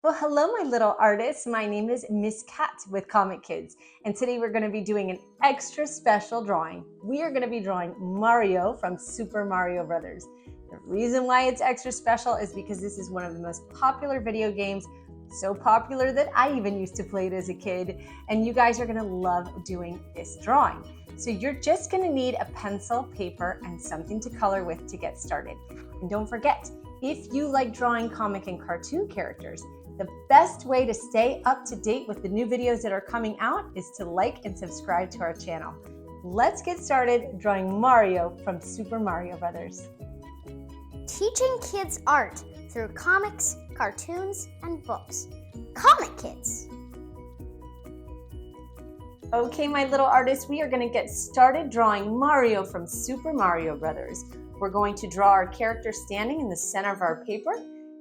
Well, hello, my little artists. My name is Miss Cat with Comic Kids, and today we're going to be doing an extra special drawing. We are going to be drawing Mario from Super Mario Brothers. The reason why it's extra special is because this is one of the most popular video games, so popular that I even used to play it as a kid, and you guys are going to love doing this drawing. So you're just going to need a pencil, paper, and something to color with to get started. And don't forget, if you like drawing comic and cartoon characters, the best way to stay up to date with the new videos that are coming out is to like and subscribe to our channel. Let's get started drawing Mario from Super Mario Brothers. Teaching kids art through comics, cartoons, and books. Comic Kids. Okay, my little artists, we are going to get started drawing Mario from Super Mario Brothers. We're going to draw our character standing in the center of our paper.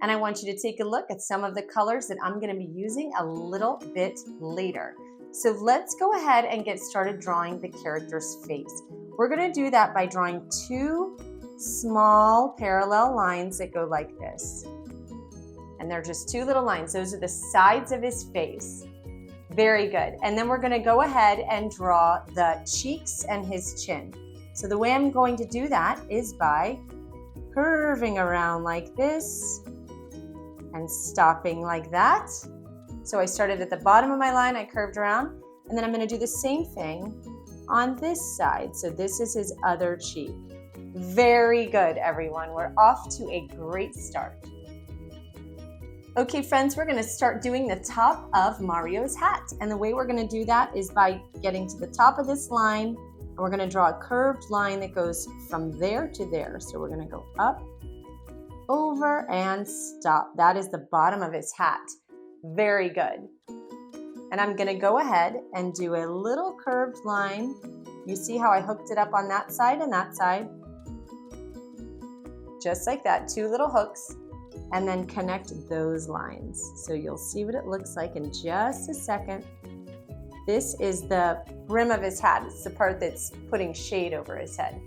And I want you to take a look at some of the colors that I'm going to be using a little bit later. So let's go ahead and get started drawing the character's face. We're going to do that by drawing two small parallel lines that go like this. And they're just two little lines. Those are the sides of his face. Very good. And then we're going to go ahead and draw the cheeks and his chin. So the way I'm going to do that is by curving around like this and stopping like that. So I started at the bottom of my line, I curved around, and then I'm going to do the same thing on this side. So this is his other cheek. Very good, everyone. We're off to a great start. Okay, friends, we're going to start doing the top of Mario's hat. And the way we're going to do that is by getting to the top of this line, and we're going to draw a curved line that goes from there to there. So we're going to go up, over, and stop. That is the bottom of his hat. Very good. And I'm going to go ahead and do a little curved line. You see how I hooked it up on that side and that side? Just like that, two little hooks, and then connect those lines. So you'll see what it looks like in just a second. This is the brim of his hat. It's the part that's putting shade over his head.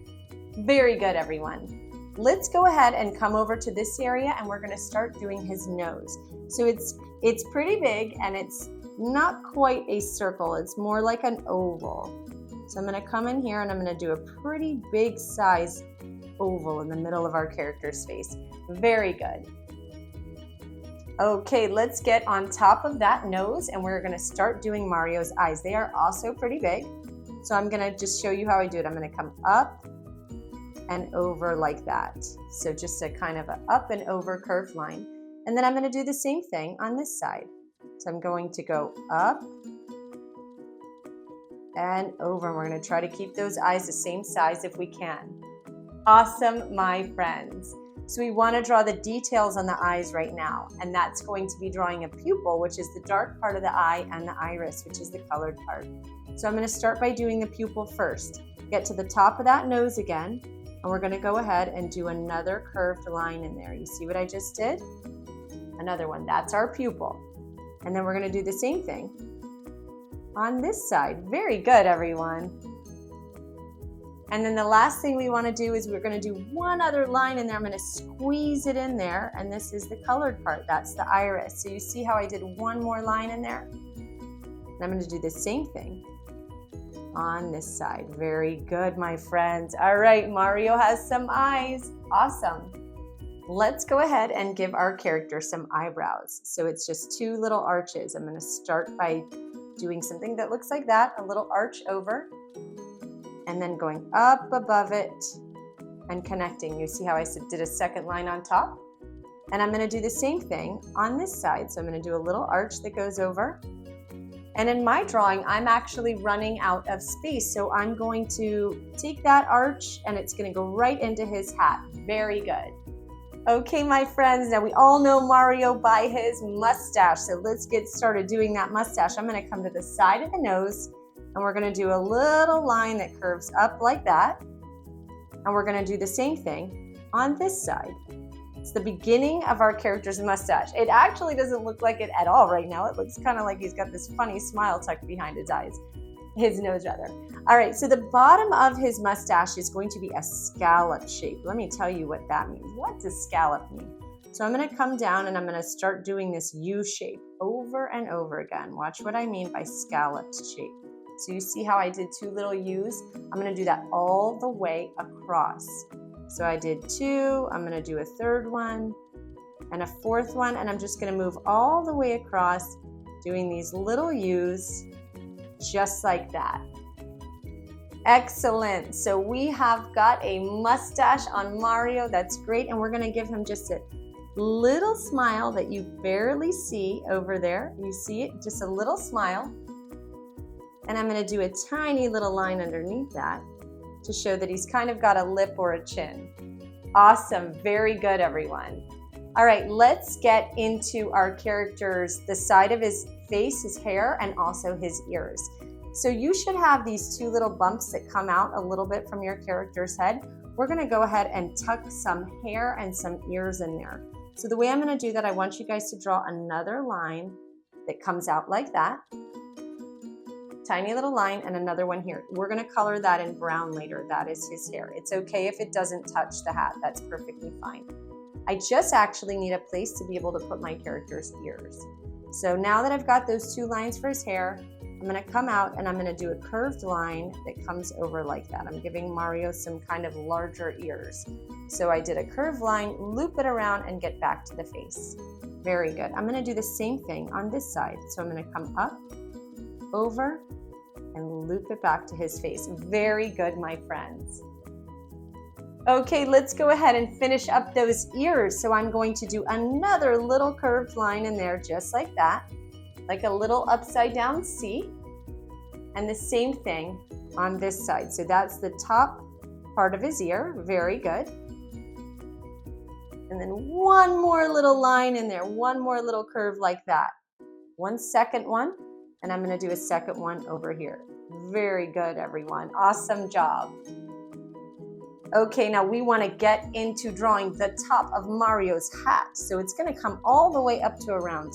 Very good, everyone. Let's go ahead and come over to this area and we're going to start doing his nose. So it's pretty big and it's not quite a circle. It's more like an oval. So I'm going to come in here and I'm going to do a pretty big size oval in the middle of our character's face. Very good. Okay, let's get on top of that nose and we're going to start doing Mario's eyes. They are also pretty big. So I'm going to just show you how I do it. I'm going to come up and over like that. So just a kind of an up and over curved line. And then I'm going to do the same thing on this side. So I'm going to go up and over. And we're going to try to keep those eyes the same size if we can. Awesome, my friends. So we want to draw the details on the eyes right now. And that's going to be drawing a pupil, which is the dark part of the eye, and the iris, which is the colored part. So I'm going to start by doing the pupil first. Get to the top of that nose again. And we're going to go ahead and do another curved line in there. You see what I just did? Another one. That's our pupil. And then we're going to do the same thing on this side. Very good, everyone. And then the last thing we want to do is we're going to do one other line in there. I'm going to squeeze it in there. And this is the colored part. That's the iris. So you see how I did one more line in there? And I'm going to do the same thing on this side. Very good, my friends. All right, Mario has some eyes. Awesome. Let's go ahead and give our character some eyebrows. So it's just two little arches. I'm going to start by doing something that looks like that, a little arch over, and then going up above it and connecting. You see how I did a second line on top? And I'm going to do the same thing on this side. So I'm going to do a little arch that goes over. And in my drawing, I'm actually running out of space. So I'm going to take that arch and it's going to go right into his hat. Very good. Okay, my friends, now we all know Mario by his mustache. So let's get started doing that mustache. I'm going to come to the side of the nose and we're going to do a little line that curves up like that. And we're going to do the same thing on this side. It's the beginning of our character's mustache. It actually doesn't look like it at all right now. It looks kind of like he's got this funny smile tucked behind his eyes. His nose, rather. All right, so the bottom of his mustache is going to be a scallop shape. Let me tell you what that means. What does scallop mean? So I'm going to come down and I'm going to start doing this U shape over and over again. Watch what I mean by scalloped shape. So you see how I did 2 little U's? I'm going to do that all the way across. So I did 2, I'm going to do a 3rd one and a 4th one, and I'm just going to move all the way across doing these little U's just like that. Excellent. So we have got a mustache on Mario. That's great. And we're going to give him just a little smile that you barely see over there. You see it, just a little smile. And I'm going to do a tiny little line underneath that to show that he's kind of got a lip or a chin. Awesome. Very good, everyone. All right, let's get into our characters, the side of his face, his hair, and also his ears. So you should have these 2 little bumps that come out a little bit from your character's head. We're going to go ahead and tuck some hair and some ears in there. So the way I'm going to do that, I want you guys to draw another line that comes out like that. Tiny little line and another one here. We're going to color that in brown later. That is his hair. It's okay if it doesn't touch the hat. That's perfectly fine. I just actually need a place to be able to put my character's ears. So now that I've got those 2 lines for his hair, I'm going to come out and I'm going to do a curved line that comes over like that. I'm giving Mario some kind of larger ears. So I did a curved line, loop it around, and get back to the face. Very good. I'm going to do the same thing on this side. So I'm going to come up, over, and loop it back to his face. Very good, my friends. Okay, let's go ahead and finish up those ears. So I'm going to do another little curved line in there just like that, like a little upside down C. And the same thing on this side. So that's the top part of his ear. Very good. And then one more little line in there, one more little curve like that. One second one, and I'm going to do a second one over here. Very good, everyone. Awesome job. Okay, now we want to get into drawing the top of Mario's hat. So it's going to come all the way up to around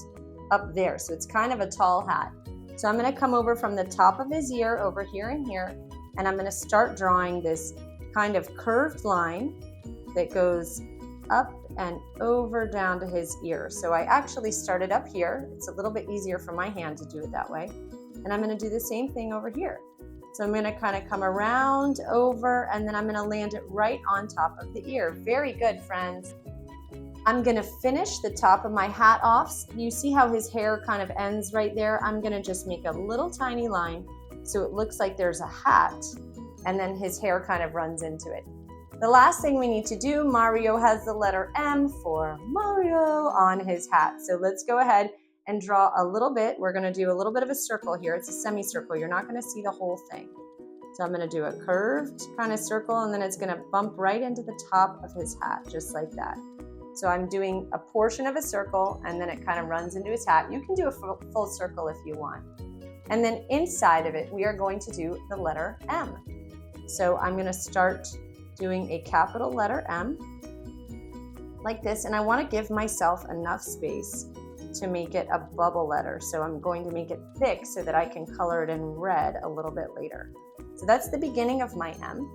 up there. So it's kind of a tall hat. So I'm going to come over from the top of his ear over here and here, and I'm going to start drawing this kind of curved line that goes up and over down to his ear. So I actually started up here. It's a little bit easier for my hand to do it that way. And I'm going to do the same thing over here. So I'm going to kind of come around, over, and then I'm going to land it right on top of the ear. Very good, friends. I'm going to finish the top of my hat off. You see how his hair kind of ends right there? I'm going to just make a little tiny line so it looks like there's a hat, and then his hair kind of runs into it. The last thing we need to do, Mario has the letter M for Mario on his hat. So let's go ahead and draw a little bit. We're going to do a little bit of a circle here. It's a semicircle. You're not going to see the whole thing. So I'm going to do a curved kind of circle, and then it's going to bump right into the top of his hat, just like that. So I'm doing a portion of a circle, and then it kind of runs into his hat. You can do a full circle if you want. And then inside of it, we are going to do the letter M. So I'm going to start doing a capital letter M like this, and I want to give myself enough space to make it a bubble letter. So I'm going to make it thick so that I can color it in red a little bit later. So that's the beginning of my M.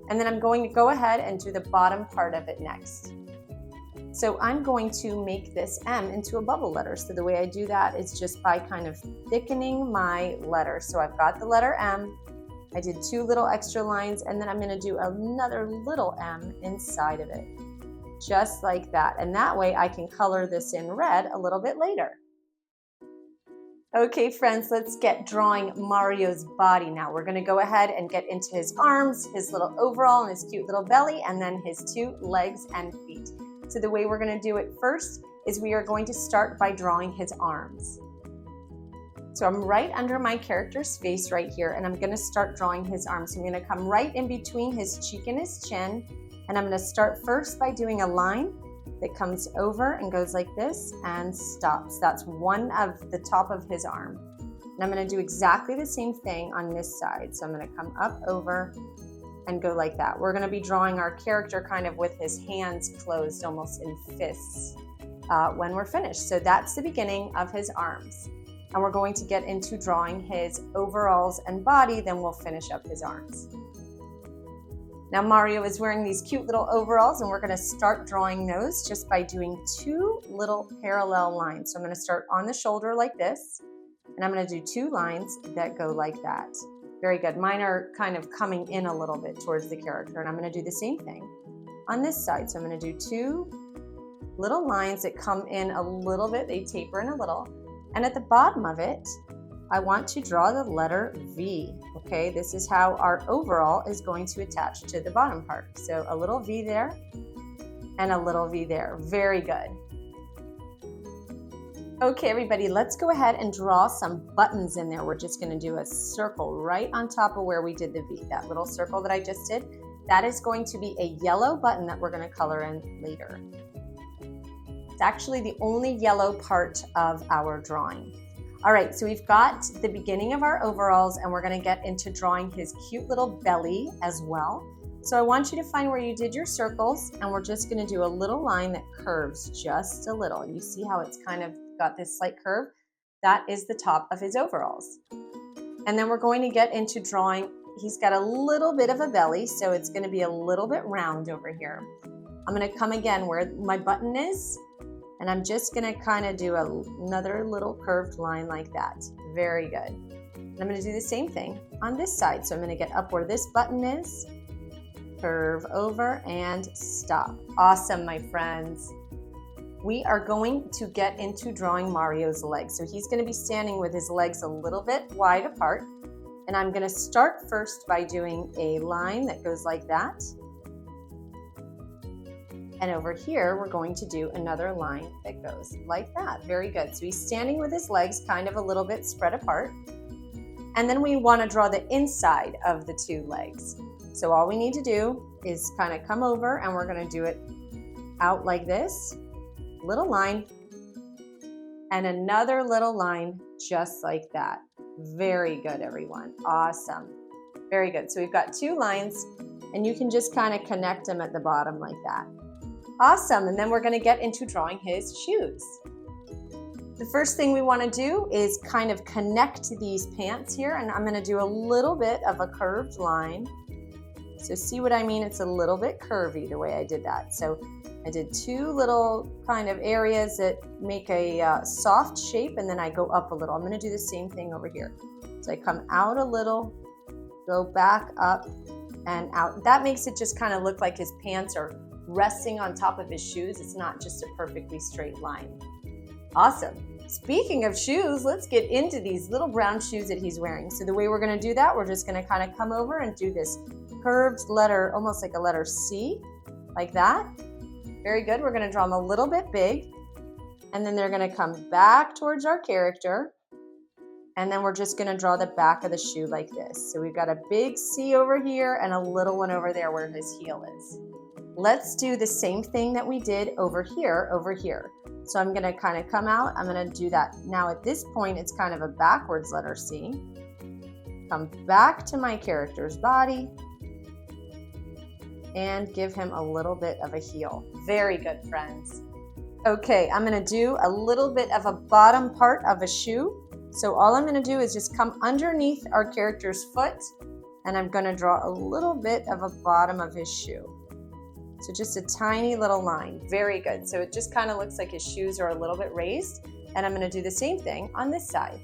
And then I'm going to go ahead and do the bottom part of it next. So I'm going to make this M into a bubble letter. So the way I do that is just by kind of thickening my letter. So I've got the letter M. I did 2 little extra lines, and then I'm going to do another little M inside of it. Just like that. And that way I can color this in red a little bit later. Okay, friends, let's get drawing Mario's body now. We're going to go ahead and get into his arms, his little overall, and his cute little belly, and then his 2 legs and feet. So the way we're going to do it first is we are going to start by drawing his arms. So I'm right under my character's face right here, and I'm going to start drawing his arms. So I'm going to come right in between his cheek and his chin. And I'm going to start first by doing a line that comes over and goes like this and stops. That's one of the top of his arm. And I'm going to do exactly the same thing on this side. So I'm going to come up, over, and go like that. We're going to be drawing our character kind of with his hands closed, almost in fists, when we're finished. So that's the beginning of his arms. And we're going to get into drawing his overalls and body, then we'll finish up his arms. Now Mario is wearing these cute little overalls, and we're going to start drawing those just by doing 2 little parallel lines. So I'm going to start on the shoulder like this, and I'm going to do 2 lines that go like that. Very good. Mine are kind of coming in a little bit towards the character, and I'm going to do the same thing on this side. So I'm going to do 2 little lines that come in a little bit. They taper in a little, and at the bottom of it, I want to draw the letter V, okay? This is how our overall is going to attach to the bottom part. So a little V there and a little V there. Very good. Okay, everybody, let's go ahead and draw some buttons in there. We're just gonna do a circle right on top of where we did the V. That little circle that I just did, that is going to be a yellow button that we're gonna color in later. It's actually the only yellow part of our drawing. All right, so we've got the beginning of our overalls, and we're gonna get into drawing his cute little belly as well. So I want you to find where you did your circles, and we're just gonna do a little line that curves just a little. You see how it's kind of got this slight curve? That is the top of his overalls. And then we're going to get into drawing, he's got a little bit of a belly, so it's gonna be a little bit round over here. I'm gonna come again where my button is, and I'm just gonna kind of do another little curved line like that. Very good. And I'm gonna do the same thing on this side. So I'm gonna get up where this button is, curve over and stop. Awesome, my friends. We are going to get into drawing Mario's legs. So he's gonna be standing with his legs a little bit wide apart. And I'm gonna start first by doing a line that goes like that. And over here, we're going to do another line that goes like that. Very good. So he's standing with his legs kind of a little bit spread apart. And then we want to draw the inside of the 2 legs. So all we need to do is kind of come over, and we're going to do it out like this. Little line. And another little line just like that. Very good, everyone. Awesome. Very good. So we've got 2 lines, and you can just kind of connect them at the bottom like that. Awesome, and then we're gonna get into drawing his shoes. The first thing we wanna do is kind of connect these pants here, and I'm gonna do a little bit of a curved line. So see what I mean? It's a little bit curvy the way I did that. So I did 2 little kind of areas that make a soft shape, and then I go up a little. I'm gonna do the same thing over here. So I come out a little, go back up and out. That makes it just kind of look like his pants are resting on top of his shoes. It's not just a perfectly straight line. Awesome. Speaking of shoes, let's get into these little brown shoes that he's wearing. So the way we're gonna do that, we're just gonna kind of come over and do this curved letter, almost like a letter C, like that. Very good. We're gonna draw them a little bit big, and then they're gonna come back towards our character, and then we're just gonna draw the back of the shoe like this. So we've got a big C over here and a little one over there where his heel is. Let's do the same thing that we did over here. So I'm gonna kind of come out, I'm gonna do that. Now at this point, it's kind of a backwards letter C. Come back to my character's body and give him a little bit of a heel. Very good, friends. Okay, I'm gonna do a little bit of a bottom part of a shoe. So all I'm gonna do is just come underneath our character's foot, and I'm gonna draw a little bit of a bottom of his shoe. So just a tiny little line. Very good. So it just kind of looks like his shoes are a little bit raised, and I'm gonna do the same thing on this side.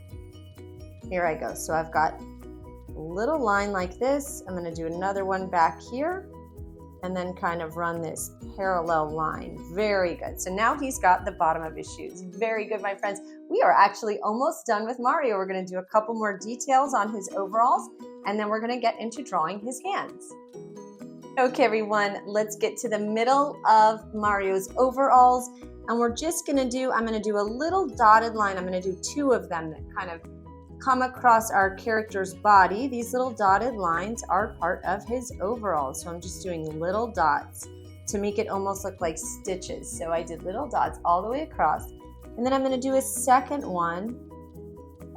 Here I go. So I've got a little line like this. I'm gonna do another one back here, and then kind of run this parallel line. Very good. So now he's got the bottom of his shoes. Very good, my friends. We are actually almost done with Mario. We're gonna do a couple more details on his overalls, and then we're gonna get into drawing his hands. Okay, everyone, let's get to the middle of Mario's overalls, and we're just gonna do, I'm gonna do a little dotted line. I'm gonna do 2 of them that kind of come across our character's body. These little dotted lines are part of his overalls. So I'm just doing little dots to make it almost look like stitches. So I did little dots all the way across. And then I'm gonna do a second one,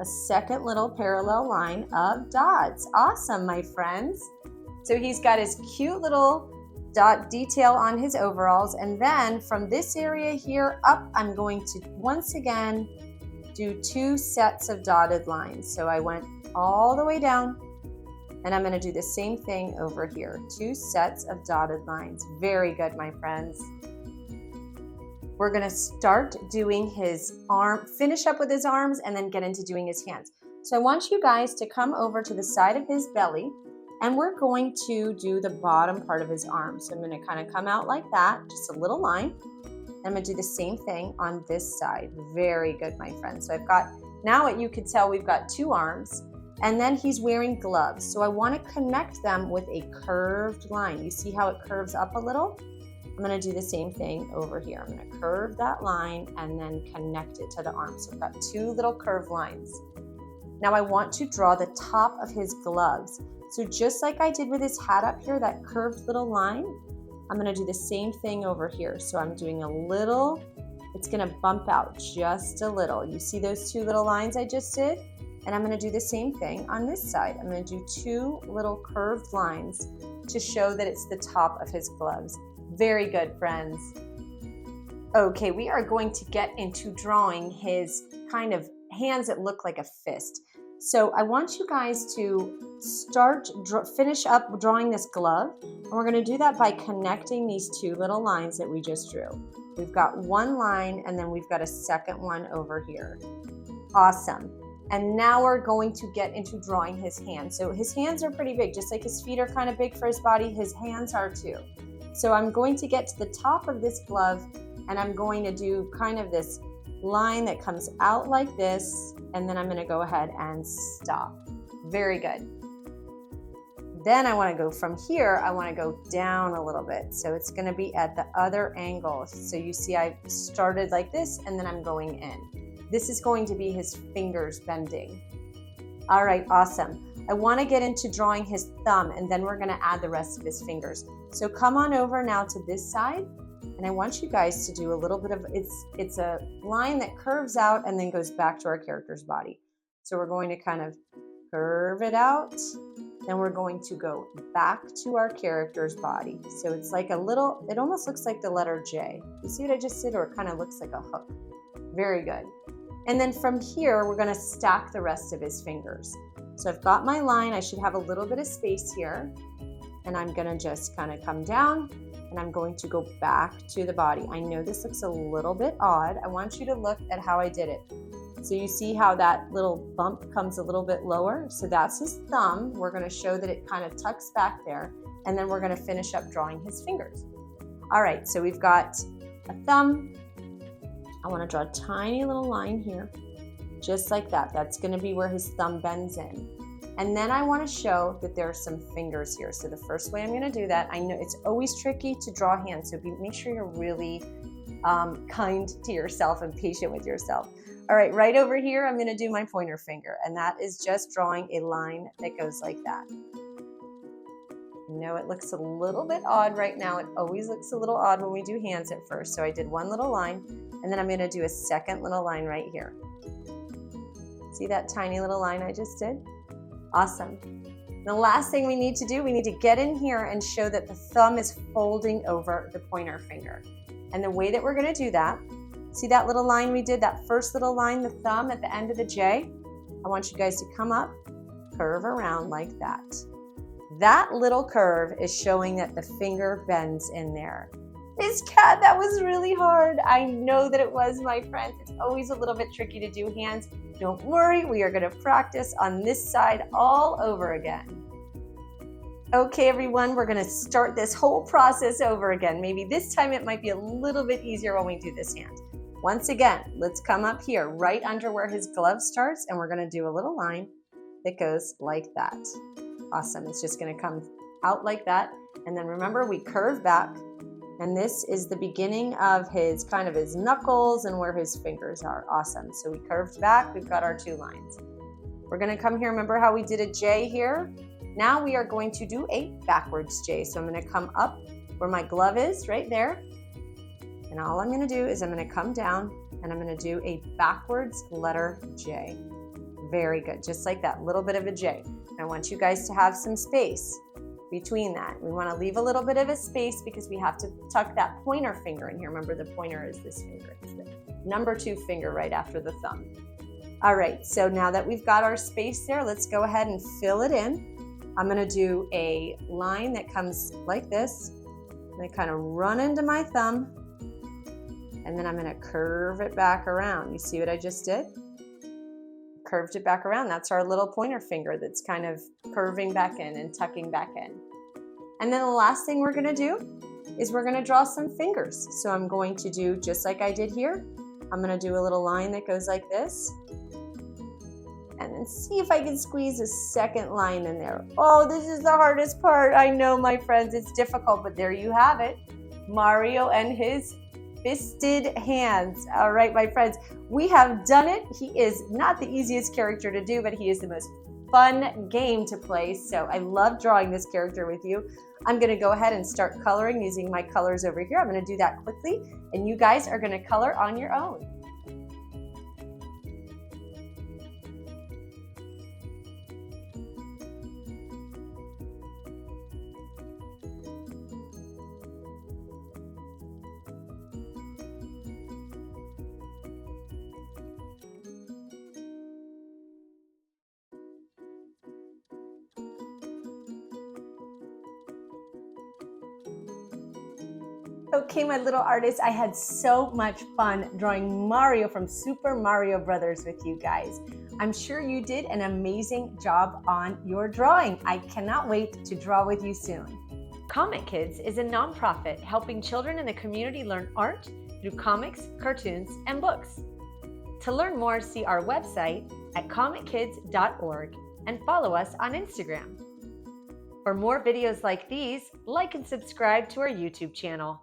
a second little parallel line of dots. Awesome, my friends. So he's got his cute little dot detail on his overalls. And then from this area here up, I'm going to once again do 2 sets of dotted lines. So I went all the way down, And I'm gonna do the same thing over here. 2 sets of dotted lines. Very good, my friends. We're gonna start doing his arm, finish up with his arms, and then get into doing his hands. So I want you guys to come over to the side of his belly, and we're going to do the bottom part of his arm. So I'm gonna kind of come out like that, just a little line. I'm gonna do the same thing on this side. Very good, my friends. So I've got, now what you could tell, we've got 2 arms, and then he's wearing gloves. So I wanna connect them with a curved line. You see how it curves up a little? I'm gonna do the same thing over here. I'm gonna curve that line and then connect it to the arm. So I've got 2 little curved lines. Now I want to draw the top of his gloves. So just like I did with his hat up here, that curved little line, I'm gonna do the same thing over here. So I'm doing a little, it's gonna bump out just a little. You see those 2 little lines I just did? And I'm gonna do the same thing on this side. I'm gonna do 2 little curved lines to show that it's the top of his gloves. Very good, friends. Okay, we are going to get into drawing his kind of hands that look like a fist. So I want you guys to finish up drawing this glove, and we're gonna do that by connecting these 2 little lines that we just drew. We've got 1 line, and then we've got a second one over here. Awesome. And now we're going to get into drawing his hands. So his hands are pretty big, just like his feet are kind of big for his body, his hands are too. So I'm going to get to the top of this glove, and I'm going to do kind of this line that comes out like this, and then I'm going to go ahead and stop. Very good. Then I want to go from here, I want to go down a little bit. So it's going to be at the other angle. So you see I started like this, and then I'm going in. This is going to be his fingers bending. All right, awesome. I want to get into drawing his thumb, and then we're going to add the rest of his fingers. So come on over now to this side, and I want you guys to do a little bit of, it's a line that curves out and then goes back to our character's body. So we're going to kind of curve it out, then we're going to go back to our character's body. So it's like a little, it almost looks like the letter J. You see what I just did? Or it kind of looks like a hook. Very good. And then from here, we're going to stack the rest of his fingers. So I've got my line, I should have a little bit of space here, and I'm gonna just kind of come down, and I'm going to go back to the body. I know this looks a little bit odd. I want you to look at how I did it. So you see how that little bump comes a little bit lower? So that's his thumb. We're gonna show that it kind of tucks back there, and then we're gonna finish up drawing his fingers. All right, so we've got a thumb. I wanna draw a tiny little line here. Just like that. That's going to be where his thumb bends in. And then I want to show that there are some fingers here. So the first way I'm going to do that, I know it's always tricky to draw hands, so make sure you're really kind to yourself and patient with yourself. All right, right over here, I'm going to do my pointer finger, and that is just drawing a line that goes like that. I know it looks a little bit odd right now. It always looks a little odd when we do hands at first. So I did 1 little line, and then I'm going to do a second little line right here. See that tiny little line I just did? Awesome. The last thing we need to do, we need to get in here and show that the thumb is folding over the pointer finger. And the way that we're going to do that, see that little line we did, that first little line, the thumb at the end of the J? I want you guys to come up, curve around like that. That little curve is showing that the finger bends in there. Miss Cat, that was really hard. I know that it was, my friends. It's always a little bit tricky to do hands. Don't worry, we are going to practice on this side all over again. Okay, everyone, we're going to start this whole process over again. Maybe this time it might be a little bit easier when we do this hand. Once again, let's come up here right under where his glove starts, and we're going to do a little line that goes like that. Awesome. It's just going to come out like that. And then remember, we curve back. And this is the beginning of his kind of his knuckles and where his fingers are. Awesome. So we curved back. We've got our 2 lines. We're going to come here. Remember how we did a J here? Now we are going to do a backwards J. So I'm going to come up where my glove is right there. And all I'm going to do is I'm going to come down and I'm going to do a backwards letter J. Very good. Just like that. Little bit of a J. And I want you guys to have some space between that. We want to leave a little bit of a space because we have to tuck that pointer finger in here. Remember, the pointer is this finger. It's the number 2 finger right after the thumb. All right, so now that we've got our space there, let's go ahead and fill it in. I'm gonna do a line that comes like this. I'm gonna kind of run into my thumb, and then I'm gonna curve it back around. You see what I just did? Curved it back around. That's our little pointer finger that's kind of curving back in and tucking back in. And then the last thing we're gonna do is we're gonna draw some fingers. So I'm going to do just like I did here. I'm gonna do a little line that goes like this. And then see if I can squeeze a second line in there. Oh, this is the hardest part. I know, my friends, it's difficult, but there you have it. Mario and his fisted hands. All right, my friends, we have done it. He is not the easiest character to do, but he is the most fun game to play. So I love drawing this character with you. I'm gonna go ahead and start coloring using my colors over here. I'm gonna do that quickly, and you guys are gonna color on your own. Okay, my little artists, I had so much fun drawing Mario from Super Mario Brothers with you guys. I'm sure you did an amazing job on your drawing. I cannot wait to draw with you soon. Comic Kids is a nonprofit helping children in the community learn art through comics, cartoons, and books. To learn more, see our website at comickids.org and follow us on Instagram. For more videos like these, like and subscribe to our YouTube channel.